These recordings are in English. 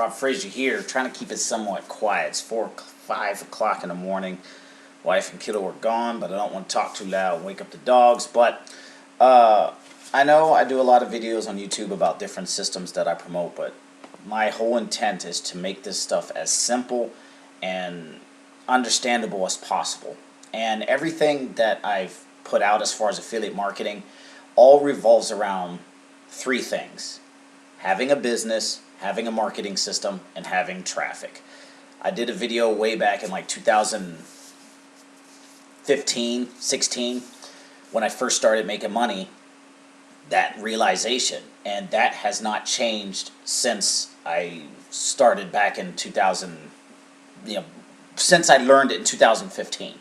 Rob Frazier here, trying to keep it somewhat quiet. It's 5 o'clock in the morning. Wife and kiddo are gone, but I don't want to talk too loud, wake up the dogs. But I know I do a lot of videos on YouTube about different systems that I promote, but my whole intent is to make this stuff as simple and understandable as possible. And everything that I've put out as far as affiliate marketing all revolves around three things: having a business, having a marketing system, and having traffic. I did a video way back in like 2015, 16, when I first started making money, that realization, and that has not changed since I started back in 2000, since I learned it in 2015.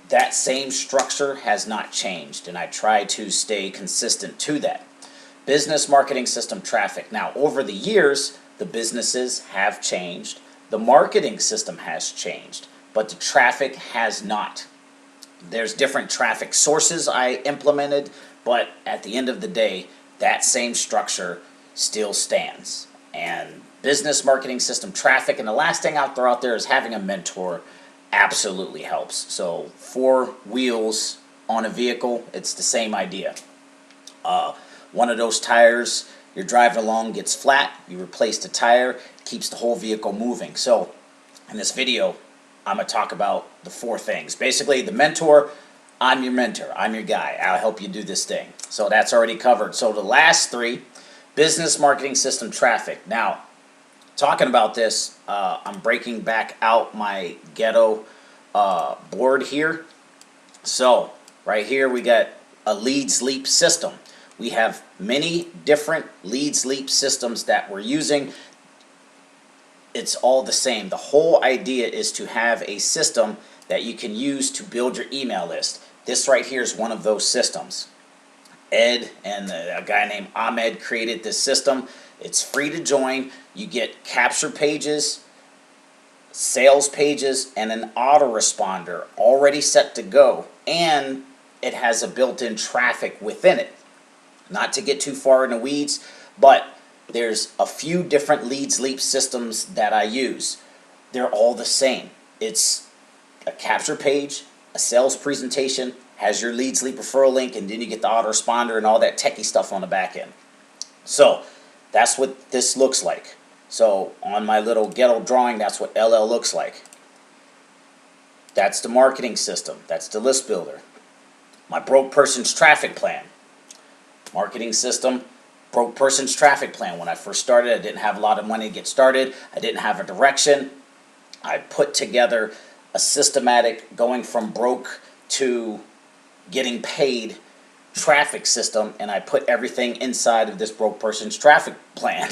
That same structure has not changed, and I try to stay consistent to that. Business, marketing system, traffic. Now, over the years, the businesses have changed, the marketing system has changed, but the traffic has not. There's different traffic sources I implemented, but at the end of the day, that same structure still stands. And business, marketing system, traffic, and the last thing I'll throw out there is having a mentor absolutely helps. So 4 wheels on a vehicle, it's the same idea. One of those tires, you're driving along, gets flat, you replace the tire, keeps the whole vehicle moving. So in this video, I'm going to talk about the 4 things. Basically, the mentor, I'm your mentor, I'm your guy, I'll help you do this thing. So that's already covered. So the last 3, business, marketing system, traffic. Now, talking about this, I'm breaking back out my ghetto board here. So right here we got a Leads Leap system. We have many different Leads Leap systems that we're using. It's all the same. The whole idea is to have a system that you can use to build your email list. This right here is one of those systems. Ed and a guy named Ahmed created this system. It's free to join. You get capture pages, sales pages, and an autoresponder already set to go. And it has a built-in traffic within it. Not to get too far in the weeds, but there's a few different Leads Leap systems that I use. They're all the same. It's a capture page, a sales presentation, has your Leads Leap referral link, and then you get the autoresponder and all that techie stuff on the back end. So that's what this looks like. So on my little ghetto drawing, that's what LL looks like. That's the marketing system. That's the list builder. My broke person's traffic plan. Marketing system, broke person's traffic plan. When I first started, I didn't have a lot of money to get started. I didn't have a direction. I put together a systematic going from broke to getting paid traffic system, and I put everything inside of this broke person's traffic plan.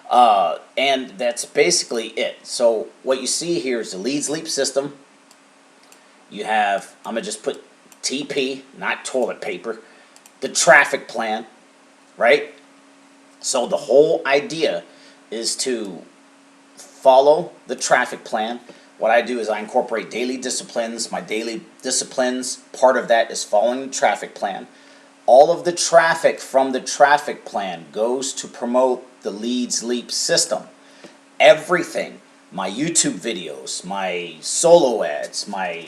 And that's basically it. So what you see here is the Leads Leap system. You have, I'm going to just put TP, not toilet paper, the traffic plan, right? So the whole idea is to follow the traffic plan. What I do is I incorporate daily disciplines. My daily disciplines, part of that is following the traffic plan. All of the traffic from the traffic plan goes to promote the Leads Leap system. Everything, my YouTube videos, my solo ads, my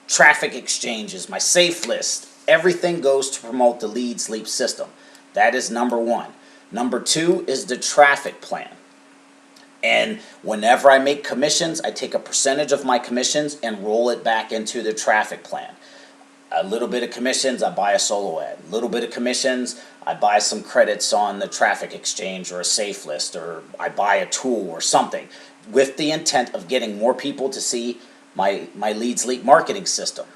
traffic exchanges, my safe list, everything goes to promote the Leads Leap system. That is number 1. Number 2 is the traffic plan. And whenever I make commissions, I take a percentage of my commissions and roll it back into the traffic plan. A little bit of commissions, I buy a solo ad. A little bit of commissions, I buy some credits on the traffic exchange or a safe list, or I buy a tool or something with the intent of getting more people to see my Leads Leap marketing system.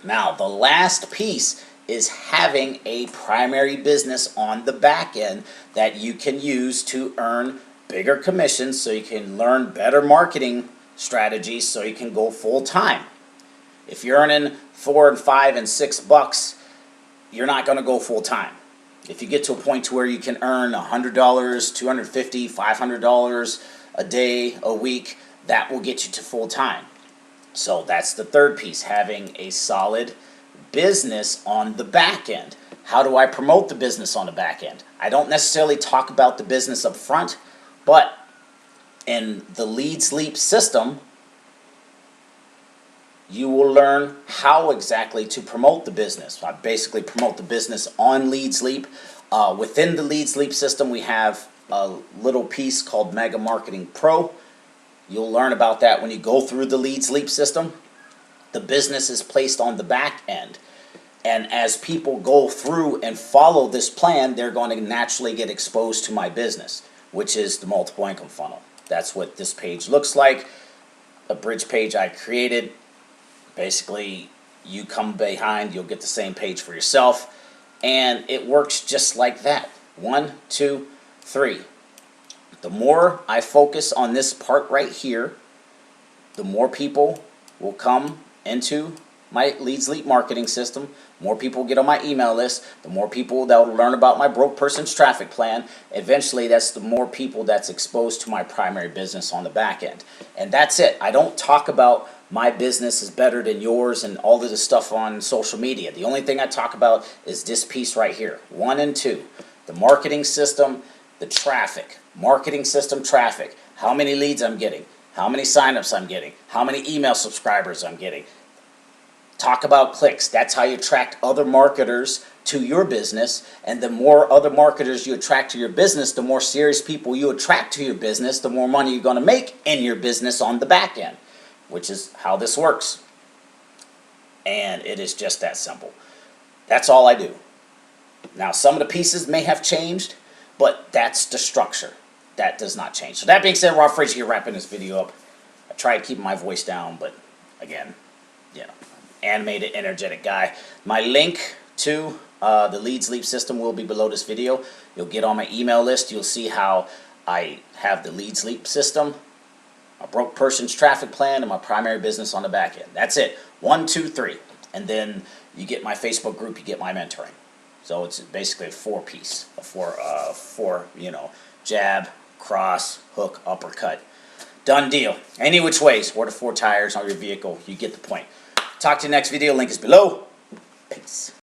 Now, the last piece is having a primary business on the back end that you can use to earn bigger commissions, so you can learn better marketing strategies, so you can go full time. If you're earning $4 and $5 and $6, you're not going to go full time. If you get to a point to where you can earn $100, $250, $500 a day, a week, that will get you to full time. So that's the third piece, having a solid business on the back end. How do I promote the business on the back end? I don't necessarily talk about the business up front, but in the Leads Leap system, you will learn how exactly to promote the business. I basically promote the business on Leads Leap. Within the Leads Leap system, we have a little piece called Mega Marketing Pro. You'll learn about that when you go through the Leads Leap system. The business is placed on the back end. And as people go through and follow this plan, they're going to naturally get exposed to my business, which is the multiple income funnel. That's what this page looks like. A bridge page I created. Basically, you come behind, you'll get the same page for yourself. And it works just like that. 1, 2, 3. The more I focus on this part right here, the more people will come into my Leads Leap marketing system. More people get on my email list. The more people that will learn about my broke person's traffic plan. Eventually, that's the more people that's exposed to my primary business on the back end. And that's it. I don't talk about my business is better than yours and all of this stuff on social media. The only thing I talk about is this piece right here. 1 and 2. The marketing system, the traffic. Marketing system, traffic. How many leads I'm getting. How many signups I'm getting. How many email subscribers I'm getting. Talk about clicks. That's how you attract other marketers to your business. And the more other marketers you attract to your business, the more serious people you attract to your business, the more money you're going to make in your business on the back end, which is how this works. And it is just that simple. That's all I do. Now, some of the pieces may have changed, but that's the structure. That does not change. So that being said, Rob Frazier here, wrapping this video up. I tried keeping my voice down, but again, animated, energetic guy. My link to the Leads Leap system will be below this video. You'll get on my email list. You'll see how I have the Leads Leap system, a broke person's traffic plan, and my primary business on the back end. That's it. 1, 2, 3. And then you get my Facebook group, you get my mentoring. So it's basically a 4-piece, a four, jab, cross, hook, uppercut. Done deal. Any which ways, or the 4 tires on your vehicle, you get the point. Talk to you next video. Link is below. Peace.